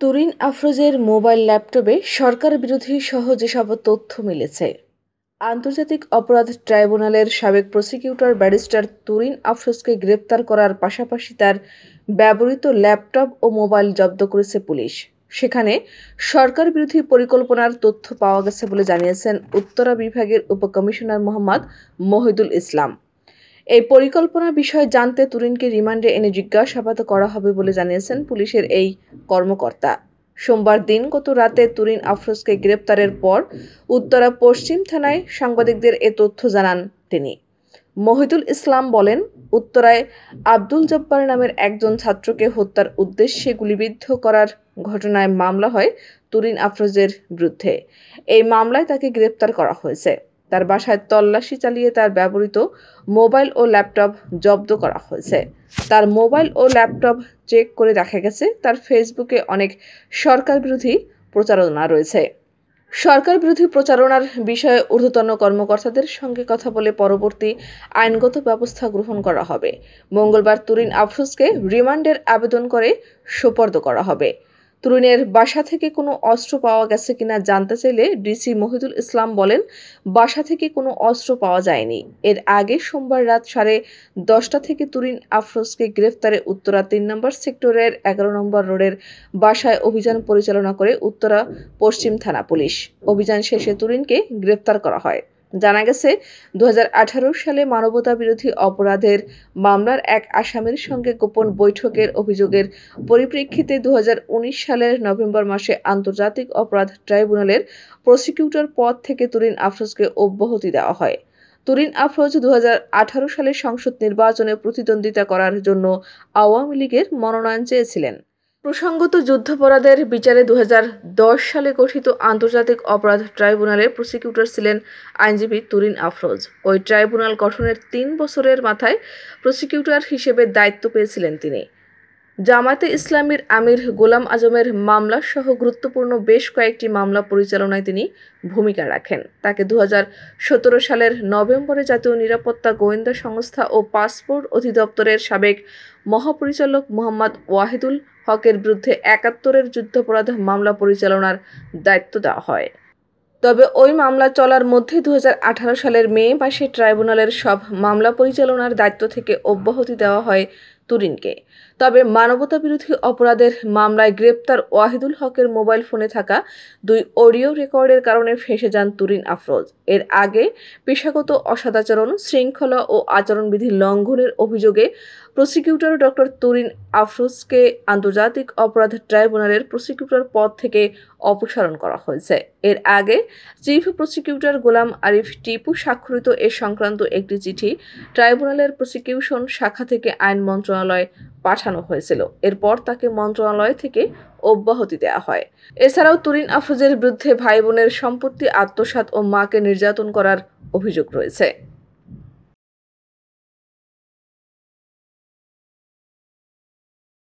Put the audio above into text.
Turin আফরোজের mobile ল্যাপটপে সরকার বিরোধী সহ যেসব তথ্য মিলেছে। আন্তর্জাতিক অপরাধ ট্রাইব্যুনালের সাবেক প্রসিকিউটর ব্যারিস্টার তুরিন আফরোজকে গ্রেপ্তার করার পাশাপাশি তার ব্যবহৃত ল্যাপটপ ও মোবাইল জব্দ করেছে পুলিশ। সেখানে সরকার বিরোধী পরিকল্পনার তথ্য পাওয়া গেছে বলে জানিয়েছেন উত্তরা বিভাগের উপকমিশনার মোহাম্মদ মহিদুল ইসলাম। এই পরিকল্পনার বিষয়ে জানতে তুরিনকে রিমান্ডে এনে জিজ্ঞাসাবাদ করা হবে বলে জানিয়েছেন পুলিশের এই কর্মকর্তা। সোমবার দিনগত রাতে তুরিন আফরোজকে গ্রেপ্তারের পর উত্তরা পশ্চিম থানায় সাংবাদিকদের এ তথ্য জানান তিনি। মহিদুল ইসলাম বলেন, উত্তরায় আব্দুল জব্বার নামের একজন ছাত্রকে হত্যার উদ্দেশ্যে গুলিবিদ্ধ করার ঘটনায় মামলা হয় তুরিন আফরোজের বিরুদ্ধে। এই মামলায় তাকে গ্রেপ্তার করা হয়েছে। তার বাসায় তল্লাশি চালিয়ে তার ব্যবহৃত মোবাইল ও ল্যাপটপ জব্দ করা হয়েছে। তার মোবাইল ও ল্যাপটপ চেক করে দেখা গেছে তার ফেসবুকে অনেক সরকার বিরোধী প্রচারণা রয়েছে। সরকার বিরোধী প্রচারণার বিষয়ে ঊর্ধ্বতন কর্মকর্তাদের সঙ্গে কথা বলে পরবর্তী আইনগত ব্যবস্থা গ্রহণ করা হবে। মঙ্গলবার তুরিন আফরোজকে রিমান্ডের আবেদন করে সোপর্দ করা হবে। তুরিনের বাসা থেকে কোনো অস্ত্র পাওয়া গেছে কিনা জানতে চাইলে ডিসি মহিদুল ইসলাম বলেন, বাসা থেকে কোনো অস্ত্র পাওয়া যায়নি। এর আগে সোমবার রাত 10:30 থেকে তুরিন আফরোজকে গ্রেফতারে উত্তরা 3 নম্বর সেক্টরের 11 নম্বর রোডের বাসায় অভিযান পরিচালনা করে উত্তরা পশ্চিম থানা পুলিশ। অভিযান শেষে তুরিনকে গ্রেফতার করা হয়। জানা গেছে, 2018 সালে মানবতা বিরোধী অপরাধের মামলার এক আসামির সঙ্গে গোপন বৈঠকের অভিযোগের পরিপ্রেক্ষিতে 2019 সালের নভেম্বর মাসে আন্তর্জাতিক অপরাধ ট্রাইব্যুনালের প্রসিকিউটর পদ থেকে তুরিন আফরোজকে অব্যাহতি দেওয়া হয়। তুরিন আফরোজ 2018 সালে সংসদ নির্বাচনে প্রতিদ্বন্দ্বিতা করার জন্য আওয়ামী লীগের মনোনয়ন চেয়েছিলেন। প্রসঙ্গত, যুদ্ধাপরাধের বিচারে 2010 সালে গঠিত আন্তর্জাতিক অপরাধ ট্রাইব্যুনালের প্রসিকিউটর ছিলেন আইনজীবী তুরিন আফরোজ। ওই ট্রাইব্যুনাল গঠনের 3 বছরের মাথায় প্রসিকিউটর হিসেবে দায়িত্ব পেয়েছিলেন তিনি। জামায়াতে ইসলামীর আমির গোলাম আজমের মামলা সহ গুরুত্বপূর্ণ বেশ কয়েকটি মামলা পরিচালনায় তিনি ভূমিকা রাখেন। তাকে 2017 সালের নভেম্বরে জাতীয় নিরাপত্তা গোয়েন্দা সংস্থা ও পাসপোর্ট অধিদপ্তরের সাবেক মহাপরিচালক মোহাম্মদ ওয়াহিদুল হকের বিরুদ্ধে 71-এর যুদ্ধাপরাধ মামলা পরিচালনার দায়িত্ব দেওয়া হয়। তবে ওই মামলা চলার মধ্যে 2018 সালের মে মাসে ট্রাইব্যুনালের সব মামলা পরিচালনার দায়িত্ব থেকে অব্যাহতি দেওয়া হয় তুরিনকে। তবে মানবতা বিরোধী অপরাধের মামলায় গ্রেপ্তার ওয়াহিদুল হকের মোবাইল ফোনে থাকা 2 অডিও রেকর্ডের কারণে ফেঁসে যান তুরিন আফরোজ। এর আগে পেশাগত অসদাচরণ, শৃঙ্খলা ও আচরণবিধি লঙ্ঘনের অভিযোগে প্রসিকিউটর ডক্টর তুরিন আফরোজকে আন্তর্জাতিক অপরাধ ট্রাইব্যুনালের প্রসিকিউটর পদ থেকে অপসারণ করা হয়েছে। এর আগে চিফ প্রসিকিউটর গোলাম আরিফ টিপু স্বাক্ষরিত এ সংক্রান্ত একটি চিঠি ট্রাইব্যুনালের প্রসিকিউশন শাখা থেকে আইন মন্ত্রণালয়ে পাঠানো হয়েছিল। এরপর তাকে মন্ত্রণালয় থেকে অব্যাহতি দেওয়া হয়। এছাড়াও তুরিন আফরোজের বিরুদ্ধে ভাই বোনের সম্পত্তি আত্মসাৎ ও মাকে নির্যাতন করার অভিযোগ রয়েছে।